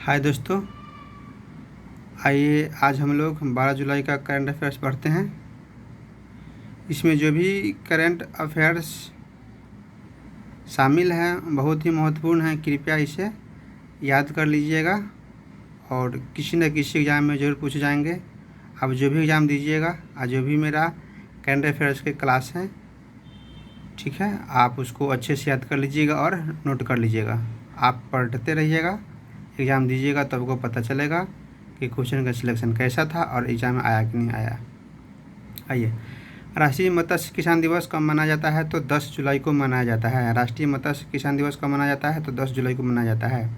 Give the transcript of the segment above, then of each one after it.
हाय दोस्तों, आइए आज हम लोग 12 जुलाई का करंट अफेयर्स पढ़ते हैं। इसमें जो भी करंट अफेयर्स शामिल हैं बहुत ही महत्वपूर्ण हैं, कृपया इसे याद कर लीजिएगा और किसी न किसी एग्ज़ाम में ज़रूर पूछे जाएंगे। आप जो भी एग्ज़ाम दीजिएगा आज जो भी मेरा करंट अफेयर्स के क्लास हैं, ठीक है, आप उसको अच्छे से याद कर लीजिएगा और नोट कर लीजिएगा। आप पढ़ते रहिएगा, एग्ज़ाम दीजिएगा तो आपको पता चलेगा कि क्वेश्चन का सिलेक्शन कैसा था और एग्ज़ाम में आया कि नहीं आया। आइए, राष्ट्रीय मत्स्य किसान दिवस कब मनाया जाता है? तो 10 जुलाई को मनाया जाता है। राष्ट्रीय मत्स्य किसान दिवस कब मनाया जाता है? तो 10 जुलाई को मनाया जाता है।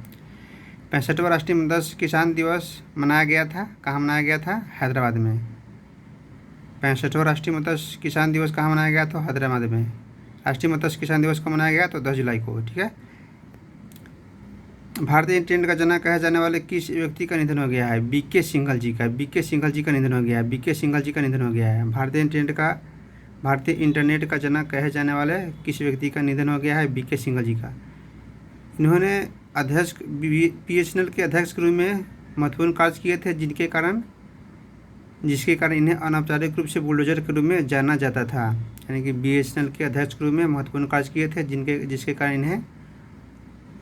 65वां राष्ट्रीय मत्स्य किसान दिवस मनाया गया था, कहाँ मनाया गया था? हैदराबाद में। 65वां राष्ट्रीय मत्स्य किसान दिवस कहाँ मनाया गया? तो हैदराबाद में। राष्ट्रीय मत्स्य किसान दिवस कब मनाया गया? तो 10 जुलाई को, ठीक है। भारतीय इंटरनेट का जनक कहे जाने वाले किस व्यक्ति का निधन हो गया है? बीके सिंघल जी का। बीके सिंघल जी का निधन हो गया है। बीके सिंघल जी का निधन हो गया है। भारतीय इंटरनेट का जनक कहे जाने वाले किस व्यक्ति का निधन हो गया है? बीके सिंघल जी का। इन्होंने अध्यक्ष बीएसएनएल के अध्यक्ष के रूप में महत्वपूर्ण कार्य किए थे, जिसके कारण इन्हें अनौपचारिक रूप से बुलडोजर के रूप में जाना जाता था। यानी कि बीएसएनएल के अध्यक्ष के रूप में महत्वपूर्ण कार्य किए थे, जिसके कारण इन्हें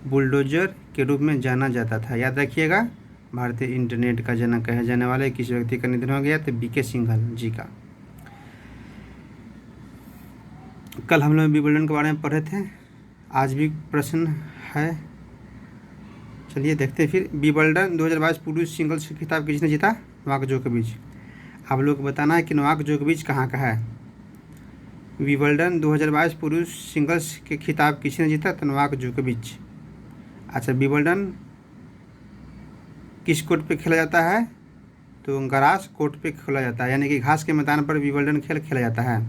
बुलडोजर के रूप में जाना जाता था। याद रखिएगा, भारतीय इंटरनेट का जनक कहे जाने वाले किस व्यक्ति का निधन हो गया? तो बीके सिंघल जी का। कल हम लोग विबल्डन के बारे में पढ़े थे, आज भी प्रश्न है। चलिए देखते हैं फिर। विबल्डन 2022 पुरुष सिंगल्स खिताब किसने जीता? नोवाक जोकोविच। आप लोग को बताना है कि नोवाक जोकोविच कहाँ का है। विबल्डन 2022 पुरुष सिंगल्स के खिताब किसने जीता? तो नोवाक जोकोविच। अच्छा, विबल्डन किस कोर्ट पे खेला जाता है? तो ग्रास कोर्ट पे खेला जाता है, यानी कि घास के मैदान पर विबल्डन खेल खेला जाता है।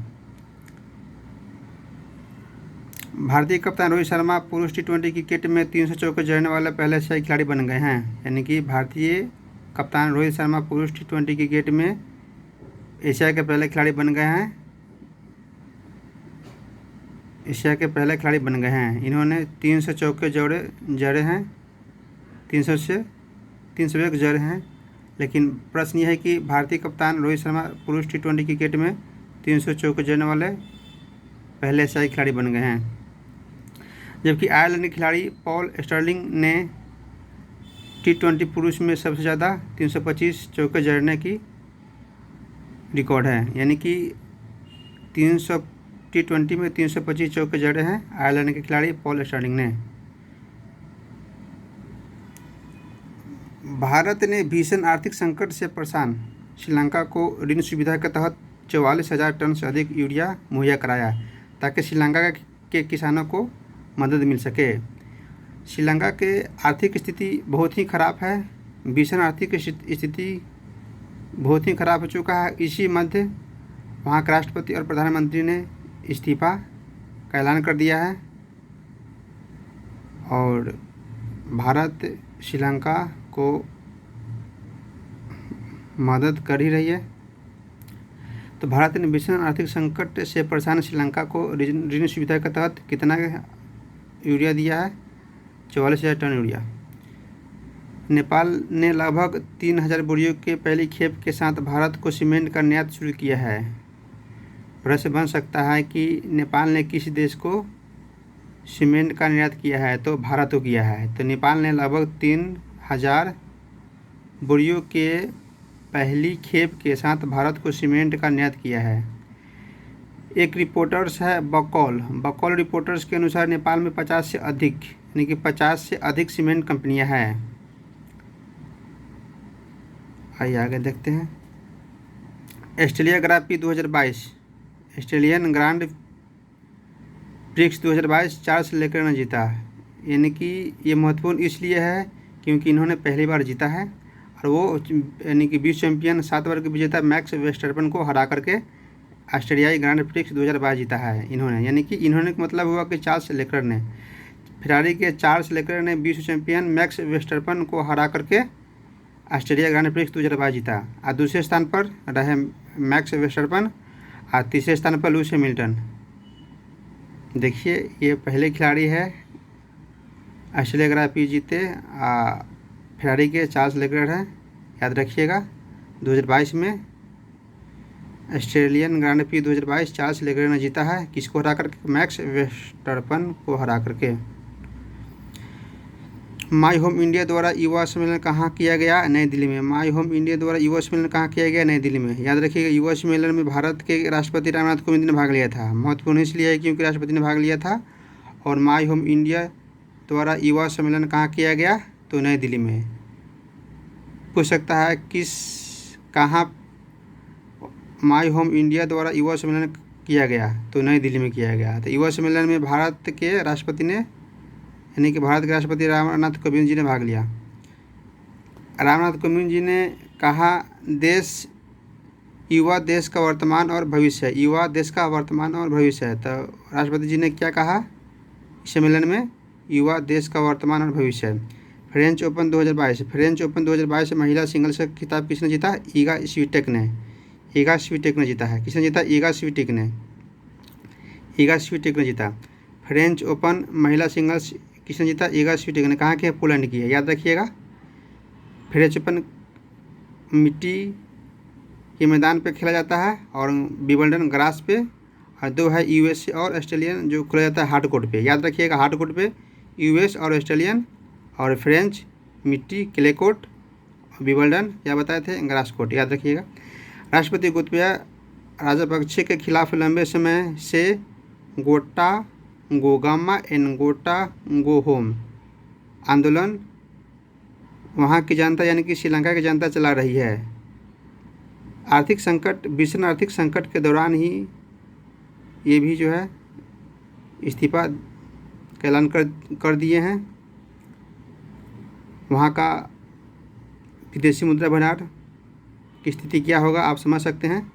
भारतीय कप्तान रोहित शर्मा पुरुष T20 क्रिकेट में 300 चौके जड़ने वाले पहले एशियाई खिलाड़ी बन गए हैं। यानी कि भारतीय कप्तान रोहित शर्मा पुरुष T20 क्रिकेट में एशिया के पहले खिलाड़ी बन गए हैं। एशिया के पहले खिलाड़ी बन गए हैं। इन्होंने 300 चौके जड़े हैं, 300 से 301 जड़े हैं। लेकिन प्रश्न यह है कि भारतीय कप्तान रोहित शर्मा पुरुष T20 क्रिकेट में 300 चौके जड़ने वाले पहले एशियाई खिलाड़ी बन गए हैं। जबकि आयरलैंड के खिलाड़ी पॉल स्टर्लिंग ने T20 पुरुष में सबसे ज़्यादा 325 चौके जड़ने की रिकॉर्ड है। यानी कि 300 T20 में 325 चौके जड़े हैं आयरलैंड के खिलाड़ी पॉल स्टर्लिंग ने। भारत ने भीषण आर्थिक संकट से परेशान श्रीलंका को ऋण सुविधा के तहत 44,000 टन से अधिक यूरिया मुहैया कराया, ताकि श्रीलंका के किसानों को मदद मिल सके। श्रीलंका के आर्थिक स्थिति बहुत ही ख़राब है। भीषण आर्थिक स्थिति बहुत ही ख़राब हो चुका है। इसी मध्य वहाँ के राष्ट्रपति और प्रधानमंत्री ने इस्तीफा का ऐलान कर दिया है और भारत श्रीलंका को मदद कर ही रही है। तो भारत ने भीषण आर्थिक संकट से परेशान श्रीलंका को ऋण सुविधा के तहत कितना यूरिया दिया है? 44,000 टन यूरिया। नेपाल ने लगभग 3,000 बोरियों के पहली खेप के साथ भारत को सीमेंट का निर्यात शुरू किया है। प्रश्न बन सकता है कि नेपाल ने किस देश को सीमेंट का निर्यात किया है? तो भारत को किया है। तो नेपाल ने लगभग 3,000 बोरियों के पहली खेप के साथ भारत को सीमेंट का निर्यात किया है। एक रिपोर्टर्स है बकौल रिपोर्टर्स के अनुसार नेपाल में 50 से अधिक, यानी कि 50 से अधिक सीमेंट कंपनियां हैं। आइए आगे देखते हैं। Australia grand prix 2022, Australian grand prix 2022 Charles Leclerc ने जीता। यानी कि ये महत्वपूर्ण इसलिए है क्योंकि इन्होंने पहली बार जीता है और वो यानी कि विश्व चैंपियन 7 बार के विजेता मैक्स वेस्टरपन को हरा करके ऑस्ट्रेलियाई ग्रांड प्रिक्स 2022 जीता है इन्होंने। यानी कि इन्होंने मतलब हुआ कि चार्ल्स लेकर ने, फेरारी के चार्ल्स लेकर ने विश्व चैंपियन मैक्स वेस्टरपन को हरा करके ऑस्ट्रेलिया ग्रांड प्रिक्स 2022 जीता। और दूसरे स्थान पर रहे मैक्स वेस्टरपन और तीसरे स्थान पर लुइस हैमिल्टन। देखिए, ये पहले खिलाड़ी है ऑस्ट्रेलिया ग्रां प्री जीते, फेरारी के चार्ल्स लेक्लर्क हैं, याद रखिएगा। 2022 में Australian grand pre 2022 Charles Leclerc ने जीता है, किसको हरा करके? मैक्स वर्स्टेपन को हरा करके। माई होम इंडिया द्वारा युवा सम्मेलन कहाँ किया गया? नई दिल्ली में। माई होम इंडिया द्वारा युवा सम्मेलन कहाँ किया गया? नई दिल्ली में। याद रखिएगा, युवा सम्मेलन में भारत के राष्ट्रपति रामनाथ कोविंद ने भाग लिया था। महत्वपूर्ण इसलिए है क्योंकि राष्ट्रपति ने भाग लिया था। और माई होम इंडिया द्वारा युवा सम्मेलन कहाँ किया गया? तो नई दिल्ली में। पूछ सकता है कहाँ माई होम इंडिया द्वारा युवा सम्मेलन किया गया? तो नई दिल्ली में किया गया। तो युवा सम्मेलन में भारत के राष्ट्रपति ने, यानी कि भारत के राष्ट्रपति रामनाथ कोविंद जी ने भाग लिया। रामनाथ कोविंद जी ने कहा, युवा देश का वर्तमान और भविष्य है। युवा देश का वर्तमान और भविष्य है। तो राष्ट्रपति जी ने क्या कहा इस सम्मेलन में? युवा देश का वर्तमान और भविष्य है। French open 2022। फ्रेंच ओपन 2022 महिला सिंगल्स का खिताब किसने जीता? ईगा स्वीटेक ने जीता है। किसने जीता? ईगा स्वीटेक ने जीता। फ्रेंच ओपन महिला सिंगल्स किसने जीता? ईगा स्वीटेक ने। कहाँ के? पोलैंड की है, याद रखिएगा। फ्रेंच ओपन मिट्टी के मैदान पे खेला जाता है और विंबलडन ग्रास पे, और 2 है यूएस और ऑस्ट्रेलियन जो खेला जाता है हार्ड कोर्ट पे। याद रखिएगा, हार्ड कोर्ट पे यूएस और ऑस्ट्रेलियन, और फ्रेंच मिट्टी क्ले कोर्ट, विंबलडन क्या बताए थे? ग्रास कोर्ट, याद रखिएगा। राष्ट्रपति गोतबाया राजपक्षे के खिलाफ लंबे समय से गोटा गो गामा एंड गोटा गो होम आंदोलन वहाँ की जनता, यानी कि श्रीलंका की जनता चला रही है। आर्थिक संकट, भीषण आर्थिक संकट के दौरान ही ये भी जो है इस्तीफा का ऐलान कर दिए हैं। वहाँ का विदेशी मुद्रा भंडार की स्थिति क्या होगा आप समझ सकते हैं।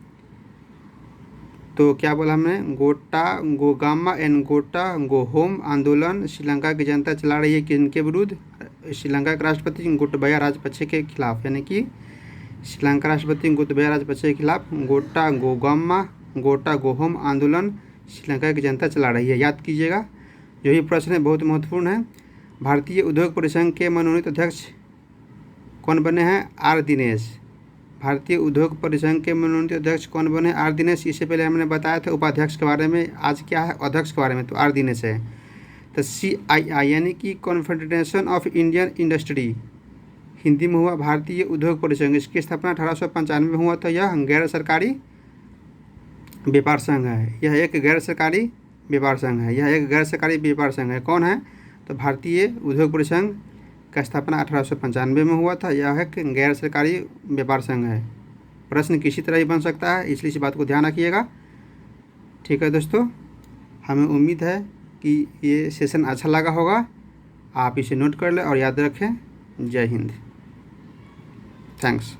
तो क्या बोला हमने? गोटा गो गामा एंड गोटा गो होम आंदोलन श्रीलंका की जनता चला रही है किनके विरुद्ध? श्रीलंका के राष्ट्रपति गोतबाया राजपक्षे के खिलाफ, यानी कि श्रीलंका राष्ट्रपति गोतबाया राजपक्षे के खिलाफ गोटा गो गामा गोटा गो होम आंदोलन श्रीलंका की जनता चला रही है। याद कीजिएगा, जो ये प्रश्न है बहुत महत्वपूर्ण है। भारतीय उद्योग परिसंघ के मनोनीत अध्यक्ष कौन बने हैं? आर दिनेश। भारतीय उद्योग परिसंघ के मनोनीत अध्यक्ष कौन बने? आर दिनेश। इससे पहले हमने बताया था उपाध्यक्ष के बारे में, आज क्या है? अध्यक्ष के बारे में, तो आर दिनेश है। तो CII यानी कि confederation of Indian industry, Hindi में हुआ भारतीय उद्योग परिसंघ। इसकी स्थापना 1895 में हुआ था। यह गैर सरकारी व्यापार संघ है। यह एक गैर सरकारी व्यापार संघ है। कौन है? तो भारतीय उद्योग परिसंघ का स्थापना 1895 में हुआ था। यह एक गैर सरकारी व्यापार संघ है। प्रश्न किसी तरह ही बन सकता है, इसलिए इस बात को ध्यान रखिएगा। ठीक है दोस्तों, हमें उम्मीद है कि ये सेशन अच्छा लगा होगा। आप इसे नोट कर लें और याद रखें। जय हिंद। थैंक्स।